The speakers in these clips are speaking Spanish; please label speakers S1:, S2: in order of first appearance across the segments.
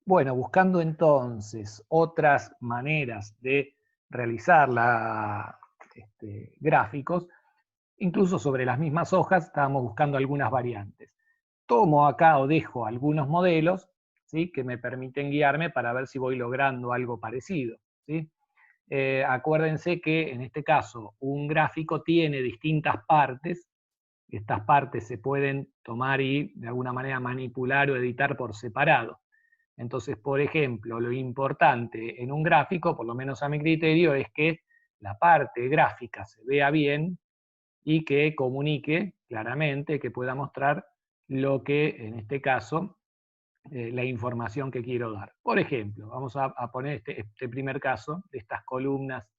S1: Bueno, buscando entonces otras maneras de realizar gráficos, incluso sobre las mismas hojas estábamos buscando algunas variantes. Tomo acá o dejo algunos modelos, ¿sí?, que me permiten guiarme para ver si voy logrando algo parecido, ¿sí? Acuérdense que en este caso un gráfico tiene distintas partes. Estas partes se pueden tomar y de alguna manera manipular o editar por separado. Entonces, por ejemplo, lo importante en un gráfico, por lo menos a mi criterio, es que la parte gráfica se vea bien y que comunique claramente, que pueda mostrar lo que, en este caso, la información que quiero dar. Por ejemplo, vamos a poner este primer caso de estas columnas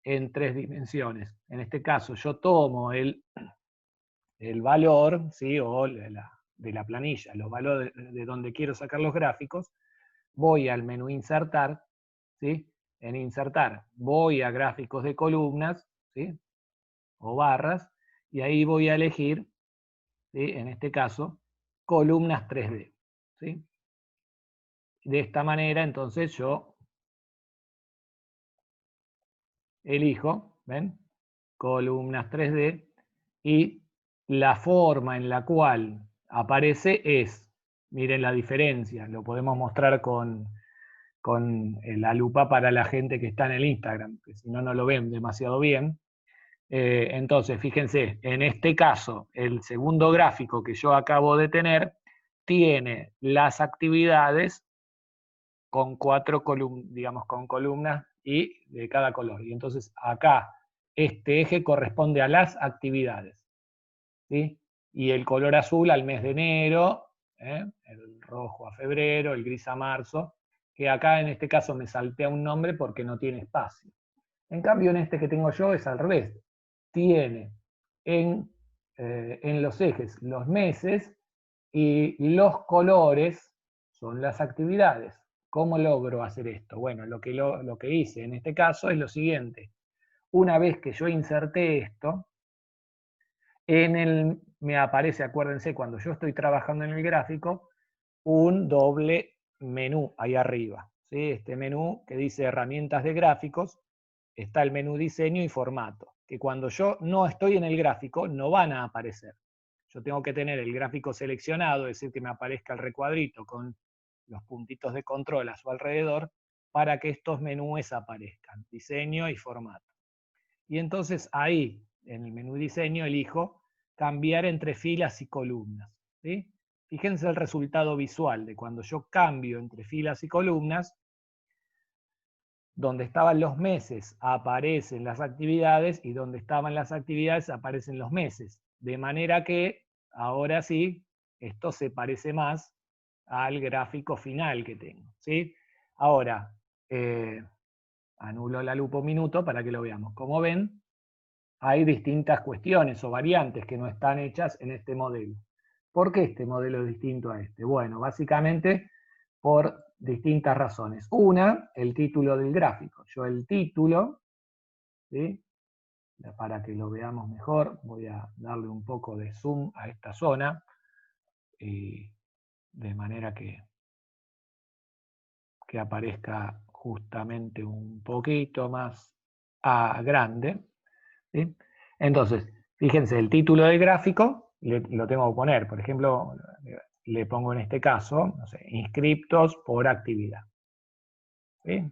S1: en 3 dimensiones. En este caso, yo tomo el valor, ¿sí?, o de la planilla, los valores de donde quiero sacar los gráficos, voy al menú insertar, ¿sí? En insertar voy a gráficos de columnas, ¿sí?, o barras, y ahí voy a elegir, ¿sí?, en este caso, columnas 3D, ¿sí? De esta manera, entonces yo elijo, ¿ven?, columnas 3D, y la forma en la cual aparece es, miren la diferencia, lo podemos mostrar con la lupa para la gente que está en el Instagram, que si no, no lo ven demasiado bien. Entonces, fíjense, en este caso, el segundo gráfico que yo acabo de tener tiene las actividades con 4 columnas, digamos, con columnas y de cada color. Y entonces acá este eje corresponde a las actividades, ¿sí? Y el color azul al mes de enero, el rojo a febrero, el gris a marzo, que acá en este caso me saltea un nombre porque no tiene espacio. En cambio, en este que tengo yo es al revés. Tiene en los ejes los meses y los colores son las actividades. ¿Cómo logro hacer esto? Bueno, lo que hice en este caso es lo siguiente. Una vez que yo inserté esto, me aparece, acuérdense, cuando yo estoy trabajando en el gráfico, un doble menú ahí arriba, ¿sí? Este menú que dice herramientas de gráficos, está el menú diseño y formato, que cuando yo no estoy en el gráfico no van a aparecer. Yo tengo que tener el gráfico seleccionado, es decir, que me aparezca el recuadrito con los puntitos de control a su alrededor, para que estos menús aparezcan, diseño y formato. Y entonces ahí, en el menú diseño, elijo cambiar entre filas y columnas, ¿sí? Fíjense el resultado visual de cuando yo cambio entre filas y columnas. Donde estaban los meses aparecen las actividades y donde estaban las actividades aparecen los meses. De manera que, ahora sí, esto se parece más al gráfico final que tengo, ¿sí? Ahora, anulo la lupa un minuto para que lo veamos. Como ven, hay distintas cuestiones o variantes que no están hechas en este modelo. ¿Por qué este modelo es distinto a este? Bueno, básicamente por distintas razones. Una, el título del gráfico. Yo el título, ¿sí?, para que lo veamos mejor, voy a darle un poco de zoom a esta zona, de manera que aparezca justamente un poquito más grande, ¿sí? Entonces, fíjense, el título del gráfico lo tengo que poner, por ejemplo, le pongo en este caso, no sé, inscriptos por actividad, ¿sí?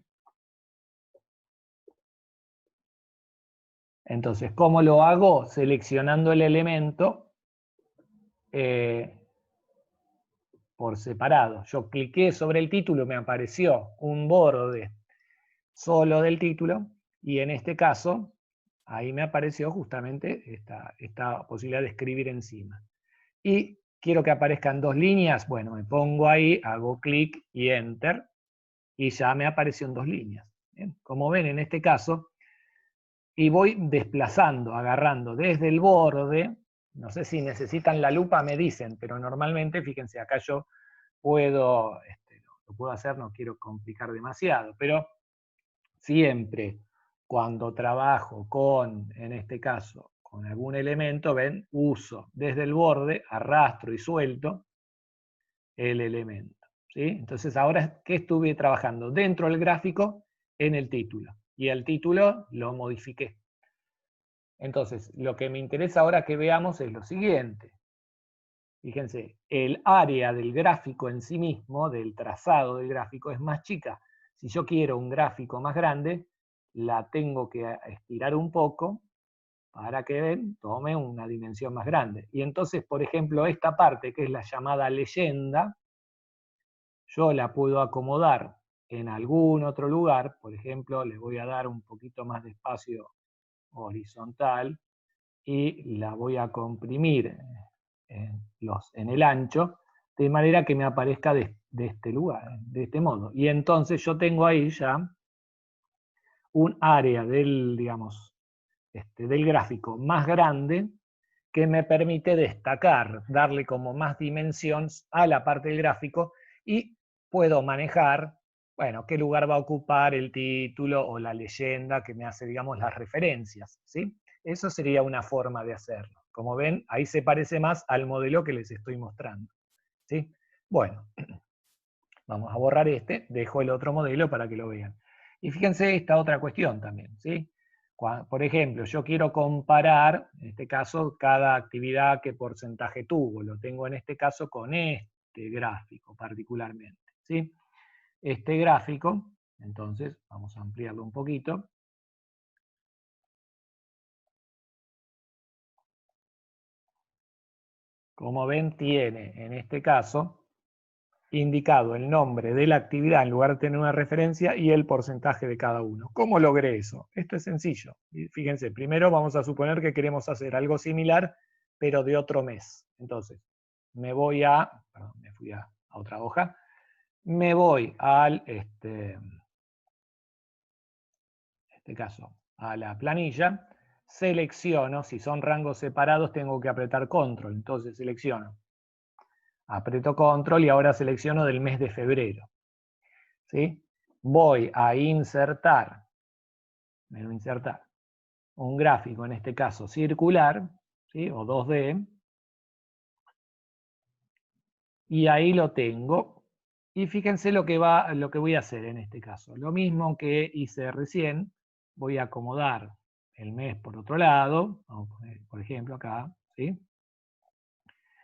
S1: Entonces, ¿cómo lo hago? Seleccionando el elemento por separado. Yo cliqué sobre el título, me apareció un borde solo del título, y en este caso, ahí me apareció justamente esta posibilidad de escribir encima. Y quiero que aparezcan 2 líneas, bueno, me pongo ahí, hago clic y enter, y ya me apareció en 2 líneas. ¿Bien? Como ven, en este caso, y voy desplazando, agarrando desde el borde, no sé si necesitan la lupa, me dicen, pero normalmente, fíjense, acá yo puedo, lo puedo hacer, no quiero complicar demasiado, pero siempre cuando trabajo con, en este caso, con algún elemento, ven, uso desde el borde, arrastro y suelto el elemento. ¿sí? Entonces ahora, ¿qué estuve trabajando? Dentro del gráfico, en el título. Y el título lo modifiqué. Entonces, lo que me interesa ahora que veamos es lo siguiente. Fíjense, el área del gráfico en sí mismo, del trazado del gráfico, es más chica. Si yo quiero un gráfico más grande, la tengo que estirar un poco para que tome una dimensión más grande. Y entonces, por ejemplo, esta parte, que es la llamada leyenda, yo la puedo acomodar en algún otro lugar. Por ejemplo, le voy a dar un poquito más de espacio horizontal y la voy a comprimir en el ancho, de manera que me aparezca de este lugar, de este modo. Y entonces yo tengo ahí ya un área del, digamos, del gráfico más grande que me permite destacar, darle como más dimensión a la parte del gráfico y puedo manejar, bueno, qué lugar va a ocupar el título o la leyenda que me hace, digamos, las referencias, ¿sí? Eso sería una forma de hacerlo. Como ven, ahí se parece más al modelo que les estoy mostrando, ¿sí? Bueno, vamos a borrar este, dejo el otro modelo para que lo vean. Y fíjense esta otra cuestión también, ¿sí? Por ejemplo, yo quiero comparar, en este caso, cada actividad qué porcentaje tuvo. Lo tengo en este caso con este gráfico particularmente, ¿sí? Este gráfico, entonces, vamos a ampliarlo un poquito. Como ven, tiene, en este caso, indicado el nombre de la actividad en lugar de tener una referencia y el porcentaje de cada uno. ¿Cómo logré eso? Esto es sencillo. Fíjense, primero vamos a suponer que queremos hacer algo similar, pero de otro mes. Entonces, me voy a, perdón, me fui a otra hoja, me voy al, en este caso, a la planilla, selecciono, si son rangos separados tengo que apretar control, entonces selecciono. Aprieto control y ahora selecciono del mes de febrero. ¿Sí? Voy a insertar, menú insertar, un gráfico, en este caso circular, ¿sí? O 2D, y ahí lo tengo. Y fíjense lo que voy a hacer en este caso. Lo mismo que hice recién, voy a acomodar el mes por otro lado, vamos a poner, por ejemplo, acá, ¿sí?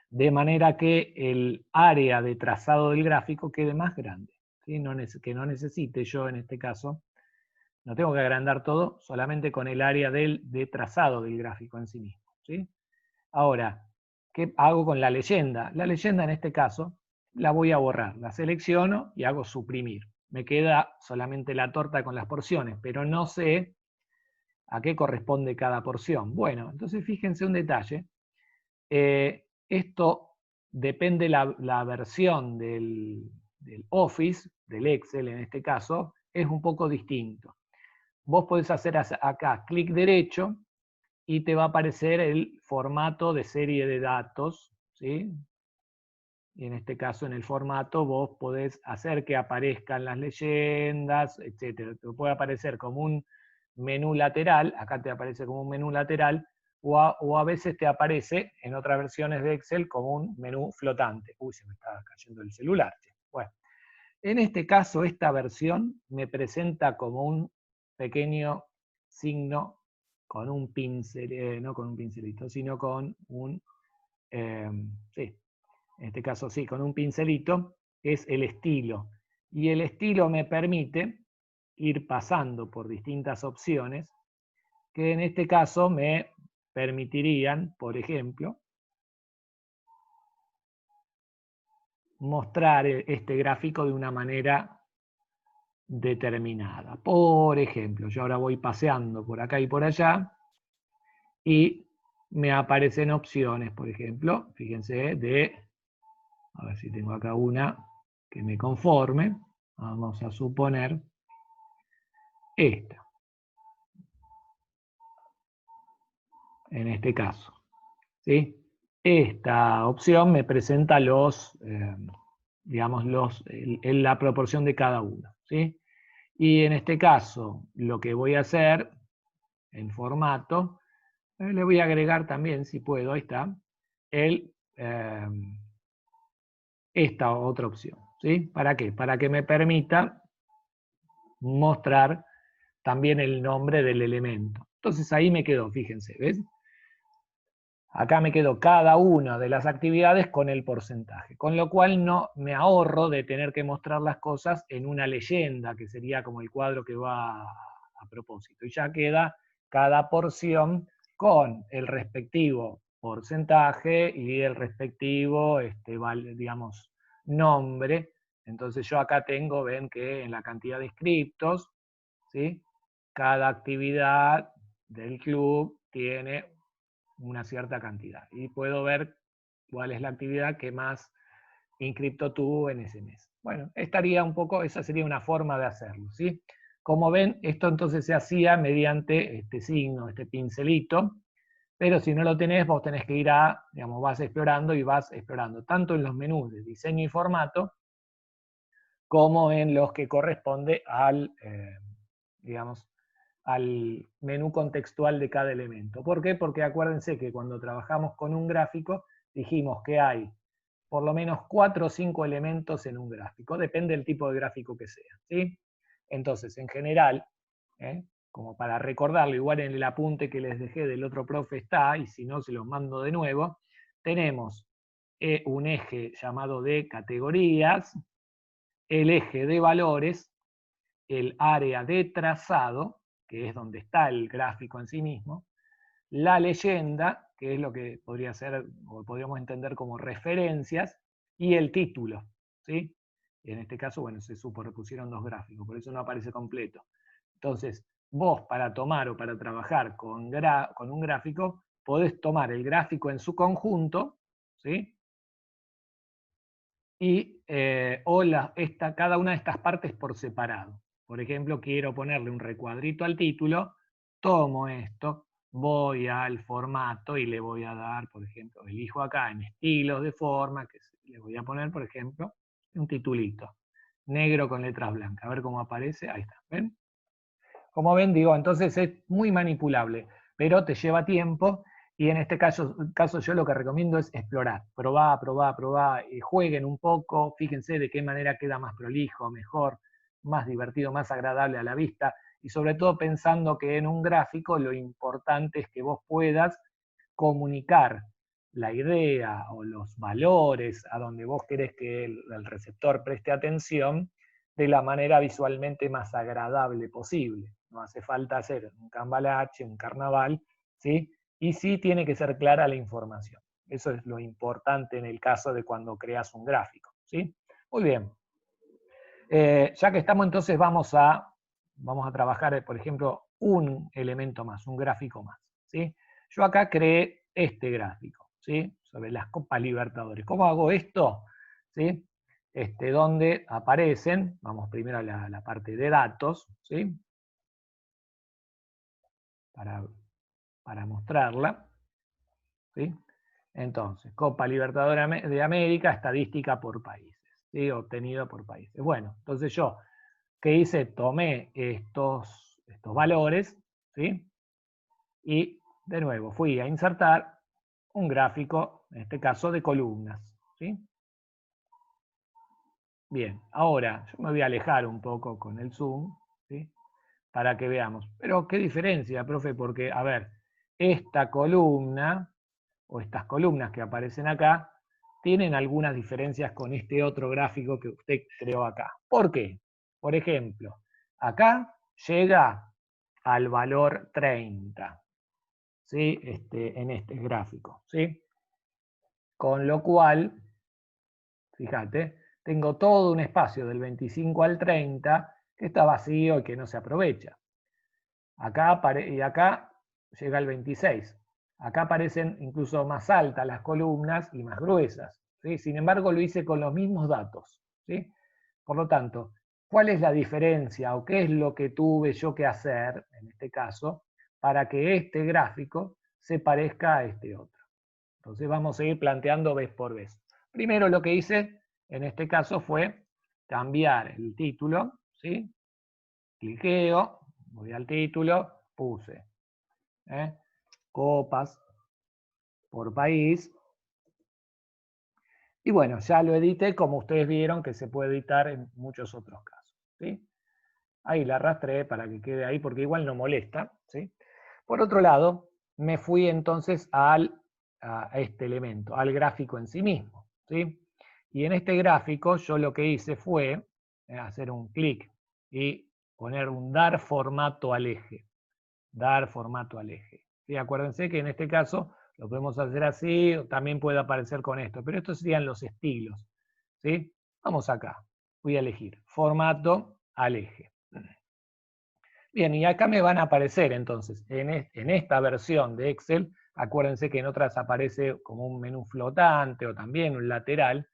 S1: De manera que el área de trazado del gráfico quede más grande, ¿sí? Que no necesite yo, en este caso, no tengo que agrandar todo, solamente con el área de trazado del gráfico en sí mismo, ¿sí? Ahora, ¿qué hago con la leyenda? La leyenda en este caso la voy a borrar, la selecciono y hago suprimir. Me queda solamente la torta con las porciones, pero no sé a qué corresponde cada porción. Bueno, entonces fíjense un detalle. Esto depende la versión del Office, del Excel en este caso, es un poco distinto. Vos podés hacer acá clic derecho y te va a aparecer el formato de serie de datos, ¿sí? Y en este caso, en el formato, vos podés hacer que aparezcan las leyendas, etc. Te puede aparecer como un menú lateral, acá te aparece como un menú lateral, o a veces te aparece en otras versiones de Excel como un menú flotante. Uy, se me está cayendo el celular. Bueno, en este caso, esta versión me presenta como un pequeño signo con un pincel, no con un pincelito, sino con un, sí, en este caso sí, con un pincelito, es el estilo. Y el estilo me permite ir pasando por distintas opciones que en este caso me permitirían, por ejemplo, mostrar este gráfico de una manera determinada. Por ejemplo, yo ahora voy paseando por acá y por allá y me aparecen opciones, por ejemplo, fíjense, a ver si tengo acá una que me conforme, vamos a suponer esta, en este caso, ¿sí? Esta opción me presenta digamos, la proporción de cada uno, ¿sí? Y en este caso, lo que voy a hacer en formato, le voy a agregar también, si puedo, ahí está, esta otra opción. ¿sí? ¿Para qué? Para que me permita mostrar también el nombre del elemento. Entonces ahí me quedó, fíjense, ¿ves? Acá me quedó cada una de las actividades con el porcentaje, con lo cual no me ahorro de tener que mostrar las cosas en una leyenda, que sería como el cuadro que va a propósito. Y ya queda cada porción con el respectivo porcentaje y el respectivo, digamos, nombre. Entonces yo acá tengo, ven que en la cantidad de inscriptos, ¿sí? Cada actividad del club tiene una cierta cantidad. Y puedo ver cuál es la actividad que más inscripto tuvo en ese mes. Bueno, estaría un poco, esa sería una forma de hacerlo, ¿sí? Como ven, esto entonces se hacía mediante este signo, este pincelito, pero si no lo tenés, vos tenés que ir a, digamos, vas explorando y vas explorando, tanto en los menús de diseño y formato, como en los que corresponde al, digamos, al menú contextual de cada elemento. ¿Por qué? Porque acuérdense que cuando trabajamos con un gráfico, dijimos que hay por lo menos 4 o 5 elementos en un gráfico, depende del tipo de gráfico que sea, ¿sí? Entonces, en general, como para recordarlo, igual en el apunte que les dejé del otro profe está, y si no se los mando de nuevo, tenemos un eje llamado de categorías, el eje de valores, el área de trazado, que es donde está el gráfico en sí mismo, la leyenda, que es lo que podría ser, o podríamos entender como referencias, y el título, ¿sí? En este caso, bueno, se superpusieron dos gráficos, por eso no aparece completo. Entonces, vos para tomar o para trabajar con un gráfico, podés tomar el gráfico en su conjunto, ¿sí? Y, cada una de estas partes por separado. Por ejemplo, quiero ponerle un recuadrito al título, tomo esto, voy al formato y le voy a dar, por ejemplo, elijo acá en estilos de forma, que le voy a poner, por ejemplo, un titulito, negro con letras blancas, a ver cómo aparece, ahí está, ¿ven? Como ven, digo, entonces es muy manipulable, pero te lleva tiempo y en este caso yo lo que recomiendo es explorar, probar, jueguen un poco, fíjense de qué manera queda más prolijo, mejor, más divertido, más agradable a la vista y sobre todo pensando que en un gráfico lo importante es que vos puedas comunicar la idea o los valores a donde vos querés que el receptor preste atención de la manera visualmente más agradable posible. No hace falta hacer un cambalache, un carnaval, ¿sí? Y sí tiene que ser clara la información. Eso es lo importante en el caso de cuando creas un gráfico, ¿sí? Muy bien. Ya que estamos, entonces vamos a trabajar, por ejemplo, un elemento más, un gráfico más, ¿sí? Yo acá creé este gráfico, ¿sí? Sobre las Copas Libertadores. ¿Cómo hago esto? ¿Sí? Donde aparecen, vamos primero a la parte de datos, ¿sí? Para mostrarla, ¿sí? Entonces, Copa Libertadores de América, estadística por países, ¿sí? Obtenido por países. Bueno, entonces yo, ¿qué hice? Tomé estos valores, ¿sí? Y de nuevo fui a insertar un gráfico, en este caso de columnas, ¿sí? Bien, ahora yo me voy a alejar un poco con el zoom, ¿sí? Para que veamos. Pero qué diferencia, profe, porque, a ver, esta columna, o estas columnas que aparecen acá, tienen algunas diferencias con este otro gráfico que usted creó acá. ¿Por qué? Por ejemplo, acá llega al valor 30, ¿sí? En este gráfico, ¿sí? Con lo cual, fíjate, tengo todo un espacio del 25 al 30 que está vacío y que no se aprovecha. Y acá llega el 26. Acá aparecen incluso más altas las columnas y más gruesas, ¿sí? Sin embargo, lo hice con los mismos datos, ¿sí? Por lo tanto, ¿cuál es la diferencia o qué es lo que tuve yo que hacer, en este caso, para que este gráfico se parezca a este otro? Entonces vamos a ir planteando vez por vez. Primero lo que hice, en este caso, fue cambiar el título, ¿sí? Cliqueo, voy al título, puse copas por país Y bueno, ya lo edité como ustedes vieron que se puede editar en muchos otros casos. ¿Sí? Ahí la arrastré para que quede ahí porque igual no molesta. ¿Sí? Por otro lado, me fui entonces a este elemento, al gráfico en sí mismo. ¿Sí? Y en este gráfico yo lo que hice fue hacer un clic y poner un dar formato al eje. Dar formato al eje. ¿Sí? Acuérdense que en este caso lo podemos hacer así, o también puede aparecer con esto, pero estos serían los estilos. ¿Sí? Vamos acá, voy a elegir formato al eje. Bien, y acá me van a aparecer entonces, en esta versión de Excel, acuérdense que en otras aparece como un menú flotante o también un lateral,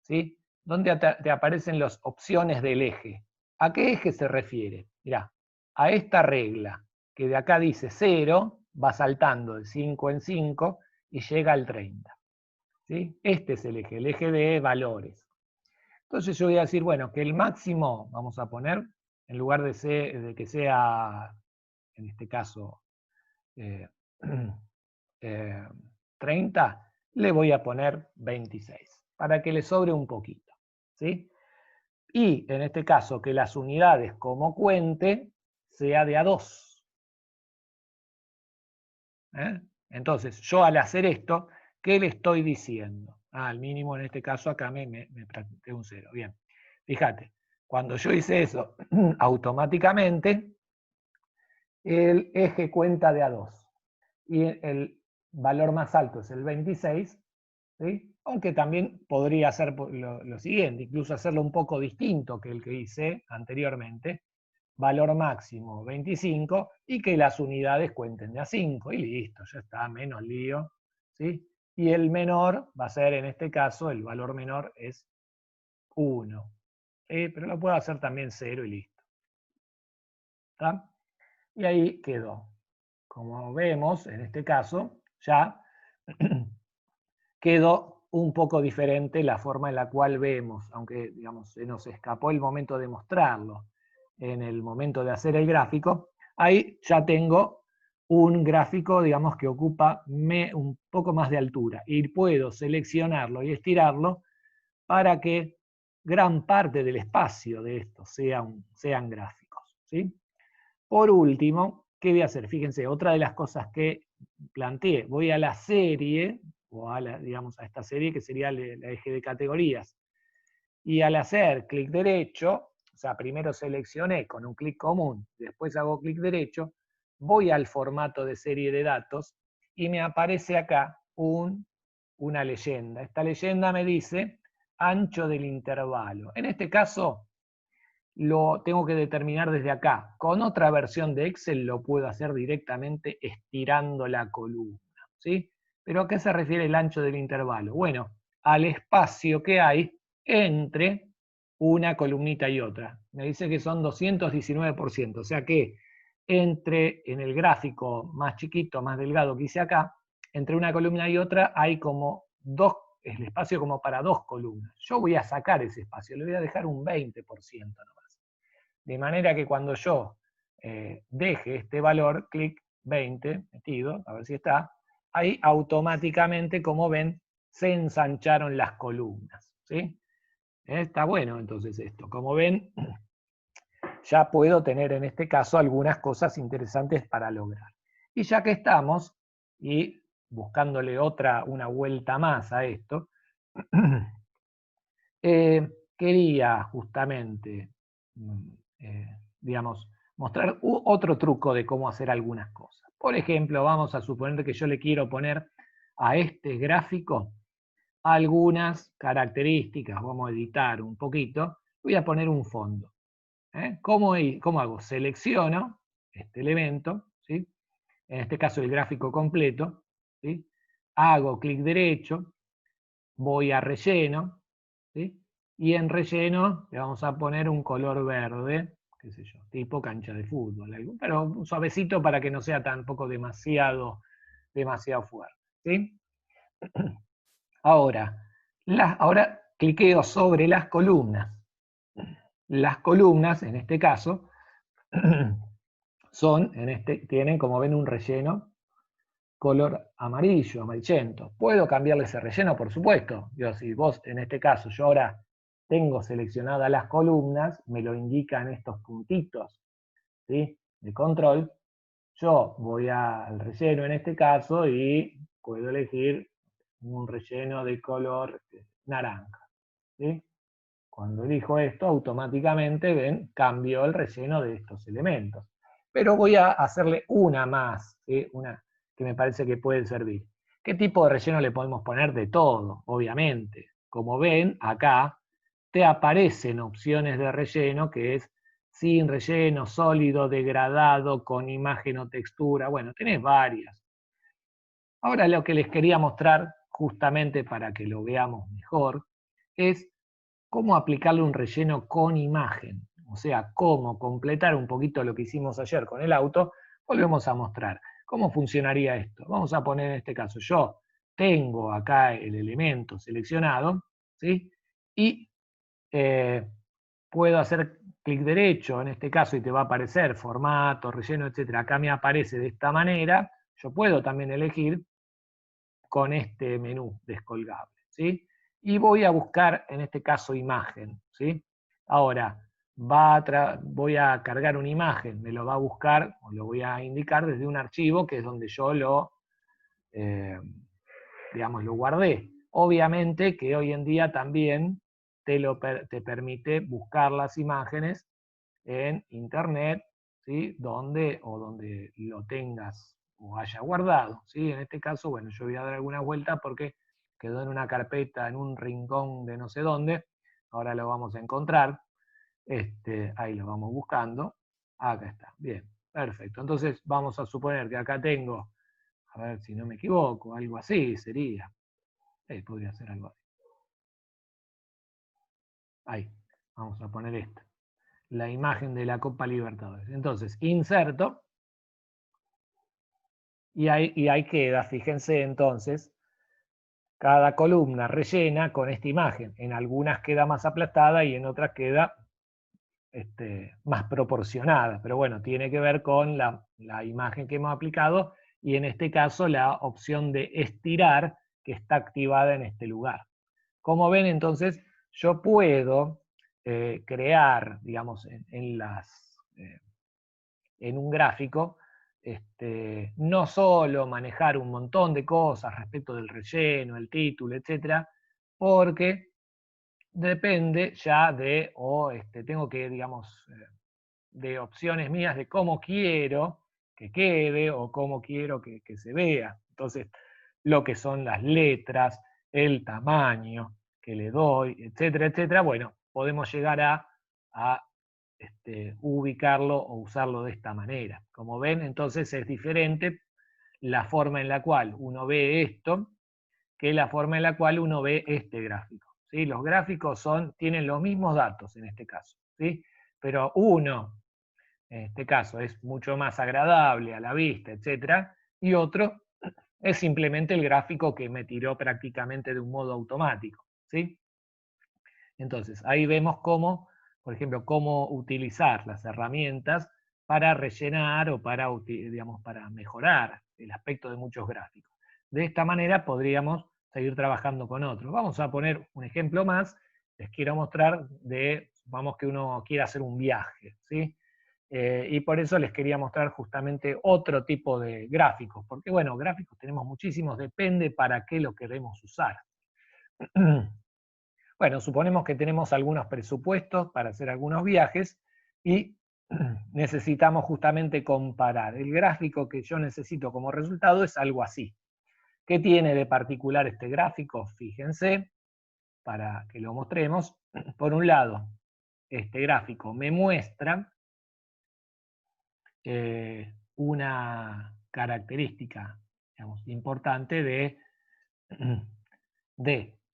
S1: ¿sí? Donde te aparecen las opciones del eje. ¿A qué eje se refiere? Mirá, a esta regla, que de acá dice 0, va saltando de 5 en 5 y llega al 30. ¿Sí? Este es el eje de valores. Entonces yo voy a decir, bueno, que el máximo, vamos a poner, en lugar de que sea, en este caso, eh, 30, le voy a poner 26, para que le sobre un poquito. ¿Sí? Y en este caso, que las unidades como cuente sea de a 2. Entonces, yo al hacer esto, ¿qué le estoy diciendo? Al mínimo en este caso acá me planteé un 0. Bien, fíjate, cuando yo hice eso, automáticamente el eje cuenta de a 2. Y el valor más alto es el 26, ¿sí? Aunque también podría hacer lo siguiente, incluso hacerlo un poco distinto que el que hice anteriormente. Valor máximo 25 y que las unidades cuenten de a 5 y listo, ya está, menos lío. ¿Sí? Y el menor va a ser, en este caso, el valor menor es 1. Pero lo puedo hacer también 0 y listo. ¿Está? Y ahí quedó. Como vemos, en este caso, ya quedó un poco diferente la forma en la cual vemos, aunque digamos, se nos escapó el momento de mostrarlo en el momento de hacer el gráfico, ahí ya tengo un gráfico, digamos, que ocupa un poco más de altura y puedo seleccionarlo y estirarlo para que gran parte del espacio de estos sean gráficos. ¿Sí? Por último, ¿qué voy a hacer? Fíjense, otra de las cosas que planteé, voy a la serie, o digamos, a esta serie que sería el eje de categorías, y al hacer clic derecho, o sea, primero seleccioné con un clic común, después hago clic derecho, voy al formato de serie de datos y me aparece acá una leyenda. Esta leyenda me dice ancho del intervalo. En este caso, lo tengo que determinar desde acá. Con otra versión de Excel lo puedo hacer directamente estirando la columna. ¿Sí? ¿Pero a qué se refiere el ancho del intervalo? Bueno, al espacio que hay entre una columnita y otra. Me dice que son 219%, o sea que en el gráfico más chiquito, más delgado que hice acá, entre una columna y otra hay como el espacio como para 2 columnas. Yo voy a sacar ese espacio, le voy a dejar un 20% nomás. De manera que cuando yo deje este valor, clic 20, metido, a ver si está, ahí automáticamente, como ven, se ensancharon las columnas. ¿Sí? Está bueno entonces esto. Como ven, ya puedo tener en este caso algunas cosas interesantes para lograr. Y ya que estamos, y buscándole una vuelta más a esto, quería justamente, digamos, mostrar otro truco de cómo hacer algunas cosas. Por ejemplo, vamos a suponer que yo le quiero poner a este gráfico algunas características, vamos a editar un poquito, voy a poner un fondo. ¿Cómo hago? Selecciono este elemento, ¿sí? En este caso el gráfico completo, ¿sí? Hago clic derecho, voy a relleno, ¿sí? Y en relleno le vamos a poner un color verde, qué sé yo, tipo cancha de fútbol, pero un suavecito para que no sea tampoco demasiado fuerte. ¿Sí? Ahora cliqueo sobre las columnas. Las columnas, en este caso, tienen, como ven, un relleno color amarillo, amarillento. ¿Puedo cambiarle ese relleno? Por supuesto. Digo, si vos, en este caso, yo ahora tengo seleccionadas las columnas, me lo indican estos puntitos, ¿sí?, de control, yo voy al relleno en este caso y puedo elegir un relleno de color naranja, ¿sí? Cuando elijo esto, automáticamente, ven, cambio el relleno de estos elementos. Pero voy a hacerle una más, ¿sí?, una que me parece que puede servir. ¿Qué tipo de relleno le podemos poner? De todo, obviamente. Como ven, acá te aparecen opciones de relleno, que es sin relleno, sólido, degradado, con imagen o textura. Bueno, tenés varias. Ahora lo que les quería mostrar, justamente para que lo veamos mejor, es cómo aplicarle un relleno con imagen. O sea, cómo completar un poquito lo que hicimos ayer con el auto, volvemos a mostrar. ¿Cómo funcionaría esto? Vamos a poner en este caso, yo tengo acá el elemento seleccionado, ¿sí? Y puedo hacer clic derecho en este caso y te va a aparecer formato, relleno, etc. Acá me aparece de esta manera. Yo puedo también elegir con este menú descolgable, ¿sí? Y voy a buscar, en este caso, imagen, ¿sí? Ahora, voy a cargar una imagen, me lo va a buscar, o lo voy a indicar desde un archivo, que es donde yo eh, digamos, lo guardé. Obviamente que hoy en día también te permite buscar las imágenes en internet, ¿sí?, donde lo tengas o haya guardado, ¿sí? En este caso, bueno, yo voy a dar alguna vuelta porque quedó en una carpeta, en un rincón de no sé dónde. Ahora lo vamos a encontrar. Ahí lo vamos buscando. Acá está, bien, perfecto. Entonces vamos a suponer que acá tengo, a ver si no me equivoco, algo así sería. Podría ser algo así. Ahí, vamos a poner esto, la imagen de la Copa Libertadores. Entonces, inserto, y ahí queda, fíjense entonces, cada columna rellena con esta imagen. En algunas queda más aplastada y en otras queda más proporcionada. Pero bueno, tiene que ver con la imagen que hemos aplicado y en este caso la opción de estirar que está activada en este lugar. Como ven, entonces, yo puedo crear, digamos, en un gráfico, no solo manejar un montón de cosas respecto del relleno, el título, etcétera, porque depende ya tengo que, digamos, de opciones mías de cómo quiero que quede o cómo quiero que se vea. Entonces, lo que son las letras, el tamaño que le doy, etcétera, etcétera, bueno, podemos llegar a ubicarlo o usarlo de esta manera. Como ven, entonces es diferente la forma en la cual uno ve esto que la forma en la cual uno ve este gráfico, ¿sí? Los gráficos tienen los mismos datos en este caso, ¿sí? Pero uno, en este caso, es mucho más agradable a la vista, etc. Y otro es simplemente el gráfico que me tiró prácticamente de un modo automático, ¿sí? Entonces, ahí vemos cómo, por ejemplo, cómo utilizar las herramientas para rellenar o digamos, para mejorar el aspecto de muchos gráficos. De esta manera podríamos seguir trabajando con otros. Vamos a poner un ejemplo más. Les quiero mostrar supongamos que uno quiere hacer un viaje, ¿sí? Y por eso les quería mostrar justamente otro tipo de gráficos, porque bueno, gráficos tenemos muchísimos, depende para qué lo queremos usar. Bueno, suponemos que tenemos algunos presupuestos para hacer algunos viajes y necesitamos justamente comparar. El gráfico que yo necesito como resultado es algo así. ¿Qué tiene de particular este gráfico? Fíjense, para que lo mostremos. Por un lado, este gráfico me muestra una característica, digamos, importante de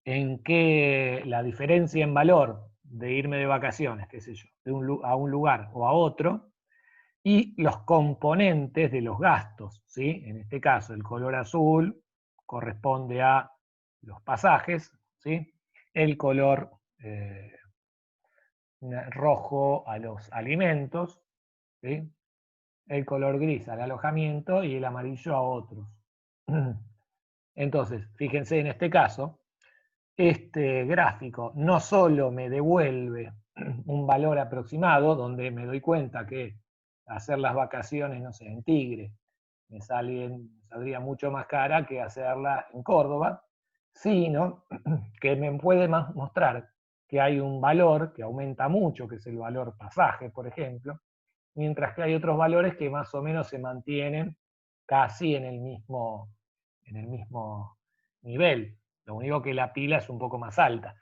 S1: en qué la diferencia en valor de irme de vacaciones, qué sé yo, a un lugar o a otro, y los componentes de los gastos, ¿sí? En este caso, el color azul corresponde a los pasajes, ¿sí? El color rojo a los alimentos, ¿sí? El color gris al alojamiento y el amarillo a otros. Entonces, fíjense en este caso, este gráfico no solo me devuelve un valor aproximado, donde me doy cuenta que hacer las vacaciones, no sé, en Tigre, me saldría mucho más cara que hacerla en Córdoba, sino que me puede mostrar que hay un valor que aumenta mucho, que es el valor pasaje, por ejemplo, mientras que hay otros valores que más o menos se mantienen casi en el mismo nivel. Lo único que la pila es un poco más alta.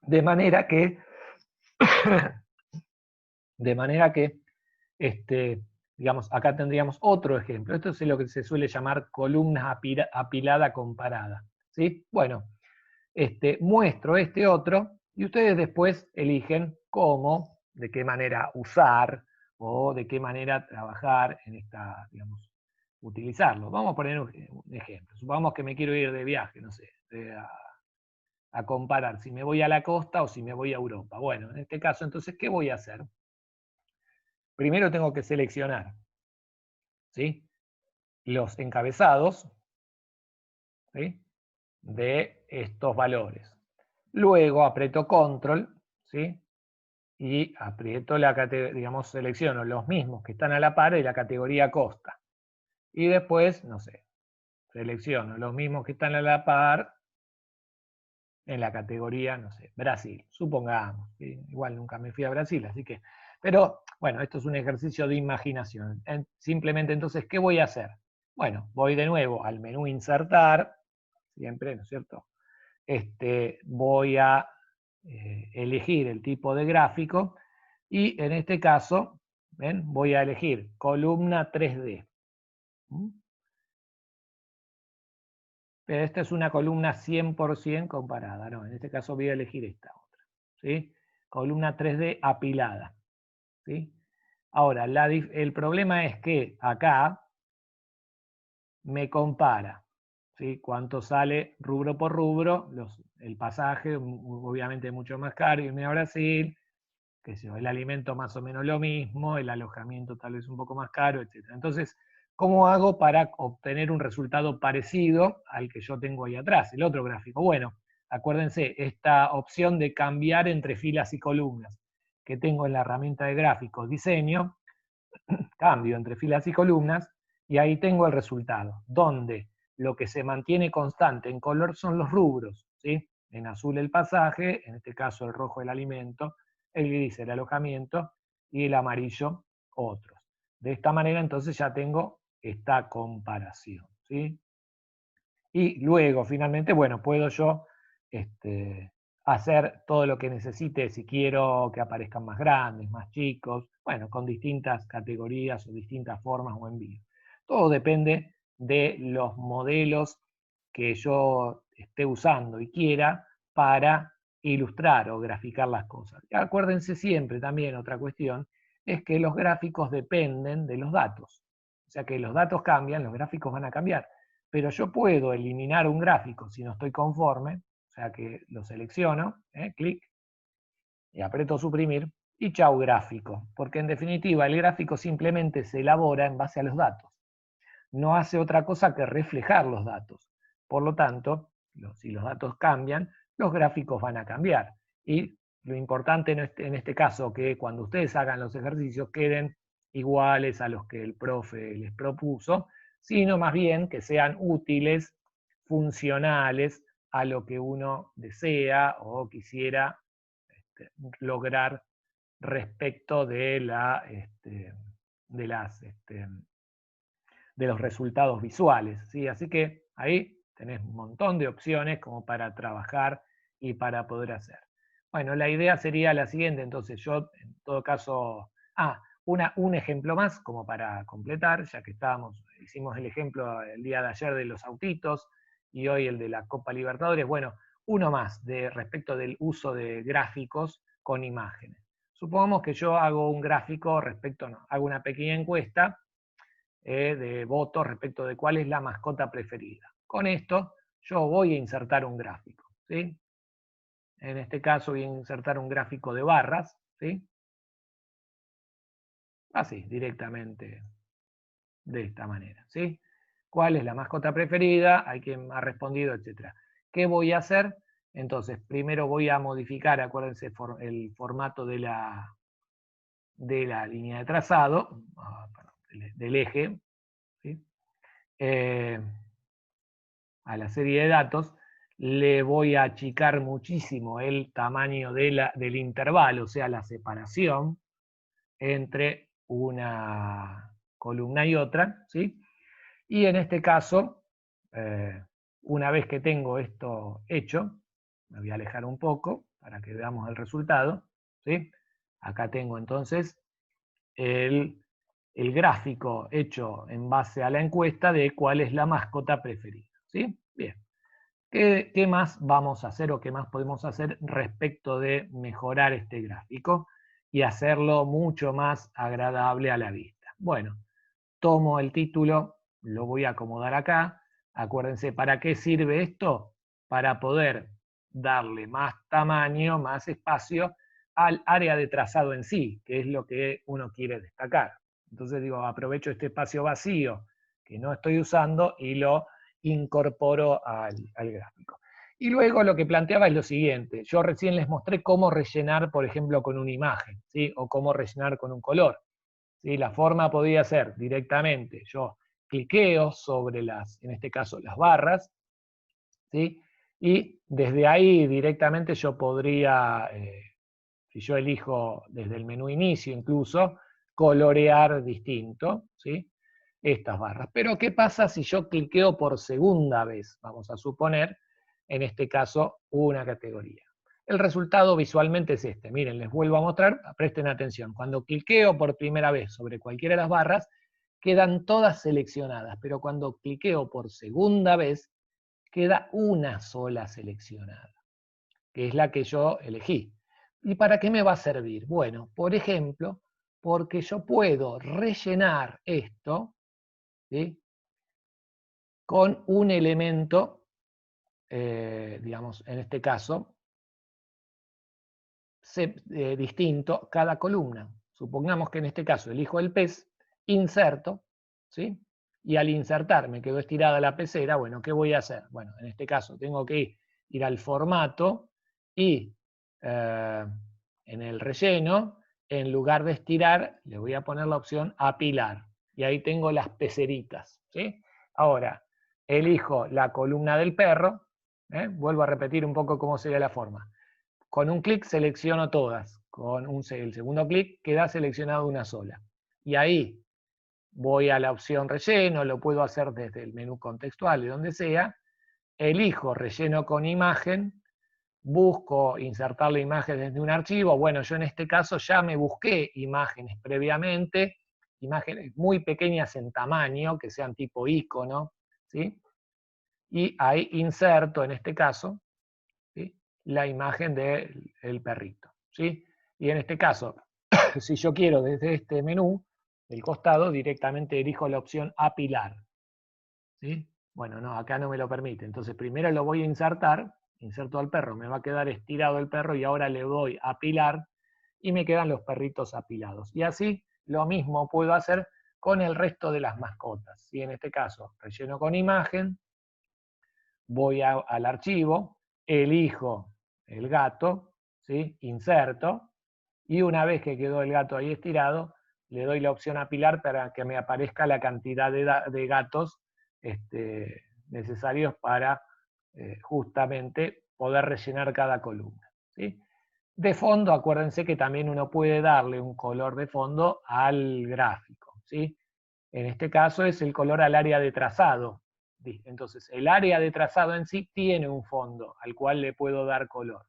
S1: De manera que, digamos, acá tendríamos otro ejemplo. Esto es lo que se suele llamar columna apilada comparada. ¿Sí? Bueno, muestro este otro y ustedes después eligen cómo, de qué manera usar o de qué manera trabajar en esta, digamos, utilizarlo. Vamos a poner un ejemplo. Supongamos que me quiero ir de viaje, no sé, a comparar si me voy a la costa o si me voy a Europa. Bueno, en este caso, entonces, ¿qué voy a hacer? Primero tengo que seleccionar, ¿sí?, los encabezados, ¿sí?, de estos valores. Luego aprieto control, ¿sí?, y aprieto la categoría, digamos, selecciono los mismos que están a la par de la categoría costa. Y después, no sé, selecciono los mismos que están a la par en la categoría, no sé, Brasil, supongamos. ¿Sí? Igual nunca me fui a Brasil, así que... Pero, bueno, esto es un ejercicio de imaginación. Simplemente, entonces, ¿qué voy a hacer? Bueno, voy de nuevo al menú insertar, siempre, ¿no es cierto? Voy a elegir el tipo de gráfico y en este caso, ¿ven?, voy a elegir columna 3D. Pero esta es una columna 100% comparada, no, en este caso voy a elegir esta otra, ¿sí? Columna 3D apilada, ¿sí? Ahora, el problema es que acá me compara, ¿sí?, cuánto sale rubro por rubro, el pasaje, obviamente mucho más caro irme a Brasil, que el alimento más o menos lo mismo, el alojamiento tal vez un poco más caro, etc. Entonces, ¿cómo hago para obtener un resultado parecido al que yo tengo ahí atrás, el otro gráfico? Bueno, acuérdense, esta opción de cambiar entre filas y columnas que tengo en la herramienta de gráficos, diseño, cambio entre filas y columnas, y ahí tengo el resultado, donde lo que se mantiene constante en color son los rubros, ¿sí? En azul el pasaje, en este caso el rojo el alimento, el gris el alojamiento y el amarillo otros. De esta manera entonces ya tengo esta comparación, ¿sí? Y luego, finalmente, bueno, puedo yo hacer todo lo que necesite, si quiero que aparezcan más grandes, más chicos, bueno, con distintas categorías o distintas formas o envíos. Todo depende de los modelos que yo esté usando y quiera para ilustrar o graficar las cosas. Y acuérdense siempre también, otra cuestión, es que los gráficos dependen de los datos. O sea que los datos cambian, los gráficos van a cambiar. Pero yo puedo eliminar un gráfico si no estoy conforme, o sea que lo selecciono, clic, y aprieto suprimir, y chau gráfico. Porque en definitiva el gráfico simplemente se elabora en base a los datos. No hace otra cosa que reflejar los datos. Por lo tanto, si los datos cambian, los gráficos van a cambiar. Y lo importante en este caso, que cuando ustedes hagan los ejercicios queden iguales a los que el profe les propuso, sino más bien que sean útiles, funcionales a lo que uno desea o quisiera lograr respecto de los resultados visuales, ¿sí? Así que ahí tenés un montón de opciones como para trabajar y para poder hacer. Bueno, la idea sería la siguiente, entonces yo en todo caso, un ejemplo más como para completar, ya que hicimos el ejemplo el día de ayer de los autitos y hoy el de la Copa Libertadores. Bueno, uno más respecto del uso de gráficos con imágenes. Supongamos que yo hago un gráfico hago una pequeña encuesta de votos respecto de cuál es la mascota preferida. Con esto yo voy a insertar un gráfico, ¿sí? En este caso voy a insertar un gráfico de barras, ¿sí? Así, directamente de esta manera, ¿sí? ¿Cuál es la mascota preferida? Hay quien ha respondido, etc. ¿Qué voy a hacer? Entonces, primero voy a modificar, acuérdense, el formato de la línea de trazado, del eje, ¿sí? A la serie de datos, le voy a achicar muchísimo el tamaño del intervalo, o sea, la separación entre una columna y otra, ¿sí? Y en este caso, una vez que tengo esto hecho, me voy a alejar un poco para que veamos el resultado, ¿sí? Acá tengo entonces el gráfico hecho en base a la encuesta de cuál es la mascota preferida, ¿sí? Bien. ¿Qué más vamos a hacer o qué más podemos hacer respecto de mejorar este gráfico y hacerlo mucho más agradable a la vista? Bueno, tomo el título, lo voy a acomodar acá. Acuérdense, ¿para qué sirve esto? Para poder darle más tamaño, más espacio al área de trazado en sí, que es lo que uno quiere destacar. Entonces digo, aprovecho este espacio vacío que no estoy usando y lo incorporo al gráfico. Y luego lo que planteaba es lo siguiente. Yo recién les mostré cómo rellenar, por ejemplo, con una imagen, ¿sí? O cómo rellenar con un color. ¿Sí? La forma podía ser directamente, yo cliqueo sobre en este caso, las barras, ¿sí? Y desde ahí directamente yo podría, si yo elijo desde el menú inicio incluso, colorear distinto, ¿sí? Estas barras. Pero ¿qué pasa si yo cliqueo por segunda vez? Vamos a suponer, en este caso, una categoría. El resultado visualmente es este. Miren, les vuelvo a mostrar, presten atención. Cuando cliqueo por primera vez sobre cualquiera de las barras, quedan todas seleccionadas, pero cuando cliqueo por segunda vez, queda una sola seleccionada, que es la que yo elegí. ¿Y para qué me va a servir? Bueno, por ejemplo, porque yo puedo rellenar esto, ¿sí? Con un elemento, digamos, en este caso, distinto cada columna. Supongamos que en este caso elijo el pez, inserto, ¿sí? Y al insertar me quedó estirada la pecera, bueno, ¿qué voy a hacer? Bueno, en este caso tengo que ir al formato y en el relleno, en lugar de estirar, le voy a poner la opción apilar. Y ahí tengo las peceritas, ¿sí? Ahora, elijo la columna del perro, vuelvo a repetir un poco cómo sería la forma. Con un clic selecciono todas, con el segundo clic queda seleccionado una sola. Y ahí voy a la opción relleno, lo puedo hacer desde el menú contextual, de donde sea, elijo relleno con imagen, busco insertar la imagen desde un archivo. Bueno, yo en este caso ya me busqué imágenes previamente, imágenes muy pequeñas en tamaño, que sean tipo icono, ¿sí? Y ahí inserto, en este caso, ¿sí? La imagen del perrito, ¿sí? Y en este caso, si yo quiero desde este menú, del costado, directamente elijo la opción apilar, ¿sí? Bueno, no, acá no me lo permite. Entonces primero lo voy a insertar, inserto al perro, me va a quedar estirado el perro y ahora le doy a apilar y me quedan los perritos apilados. Y así lo mismo puedo hacer con el resto de las mascotas. ¿Sí? En este caso, relleno con imagen, voy al archivo, elijo el gato, ¿sí? Inserto, y una vez que quedó el gato ahí estirado, le doy la opción apilar para que me aparezca la cantidad de gatos necesarios para justamente poder rellenar cada columna. ¿Sí? De fondo, acuérdense que también uno puede darle un color de fondo al gráfico. ¿Sí? En este caso es el color al área de trazado. Entonces, el área de trazado en sí tiene un fondo al cual le puedo dar color.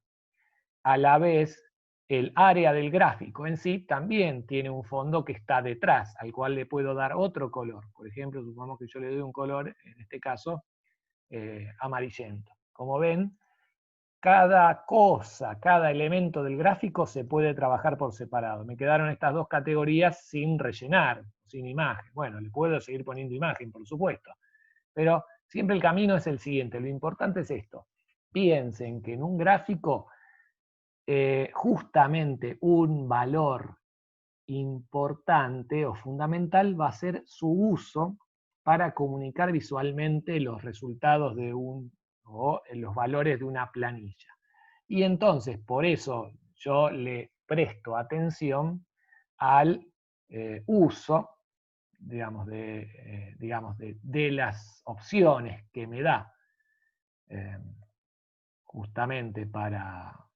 S1: A la vez, el área del gráfico en sí también tiene un fondo que está detrás, al cual le puedo dar otro color. Por ejemplo, supongamos que yo le doy un color, en este caso, amarillento. Como ven, cada cosa, cada elemento del gráfico se puede trabajar por separado. Me quedaron estas dos categorías sin rellenar, sin imagen. Bueno, le puedo seguir poniendo imagen, por supuesto. Pero siempre el camino es el siguiente. Lo importante es esto. Piensen que en un gráfico, justamente un valor importante o fundamental va a ser su uso para comunicar visualmente los resultados de o los valores de una planilla. Y entonces, por eso yo le presto atención al uso, digamos, de las opciones que me da justamente para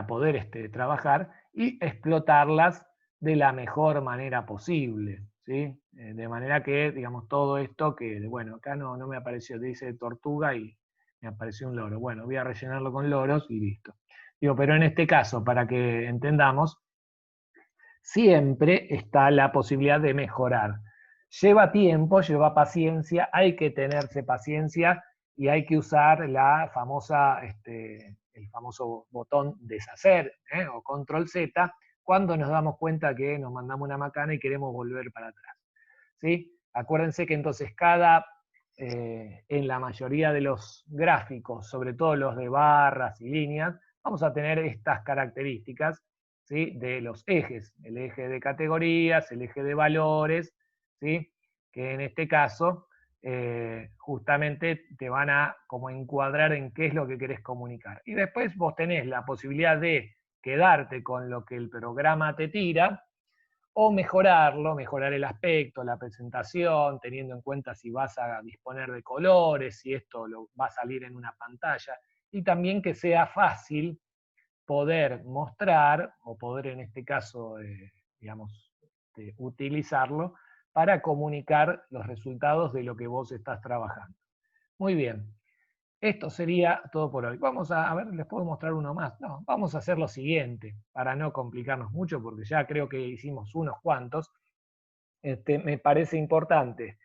S1: poder trabajar y explotarlas de la mejor manera posible, ¿sí? De manera que, digamos, todo esto que, bueno, acá no me apareció, dice tortuga y me apareció un loro. Bueno, voy a rellenarlo con loros y listo. Digo, pero en este caso, para que entendamos, siempre está la posibilidad de mejorar. Lleva tiempo, lleva paciencia, hay que tenerse paciencia y hay que usar el famoso botón deshacer o control Z cuando nos damos cuenta que nos mandamos una macana y queremos volver para atrás. ¿Sí? Acuérdense que entonces en la mayoría de los gráficos, sobre todo los de barras y líneas, vamos a tener estas características, ¿sí? De los ejes, el eje de categorías, el eje de valores, ¿sí? Que en este caso justamente te van a como encuadrar en qué es lo que querés comunicar. Y después vos tenés la posibilidad de quedarte con lo que el programa te tira, o mejorarlo, mejorar el aspecto, la presentación, teniendo en cuenta si vas a disponer de colores, si esto va a salir en una pantalla, y también que sea fácil poder mostrar, o poder en este caso, digamos, utilizarlo para comunicar los resultados de lo que vos estás trabajando. Muy bien. Esto sería todo por hoy. Vamos a ver, les puedo mostrar uno más. No, vamos a hacer lo siguiente, para no complicarnos mucho, porque ya creo que hicimos unos cuantos. Me parece importante.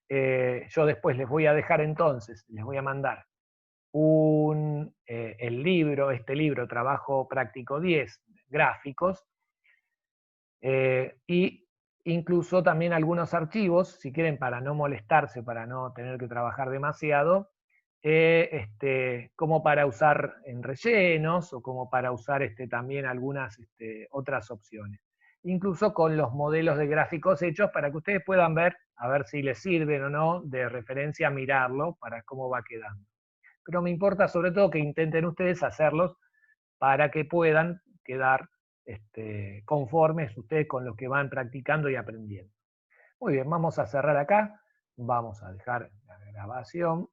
S1: Yo después les voy a dejar entonces, les voy a mandar el libro, este libro, Trabajo Práctico 10, gráficos, y incluso también algunos archivos, si quieren, para no molestarse, para no tener que trabajar demasiado, como para usar en rellenos o como para usar también algunas otras opciones. Incluso con los modelos de gráficos hechos para que ustedes puedan ver, a ver si les sirven o no, de referencia, mirarlo para cómo va quedando. Pero me importa sobre todo que intenten ustedes hacerlos para que puedan quedar conformes ustedes con lo que van practicando y aprendiendo. Muy bien, vamos a cerrar acá, vamos a dejar la grabación.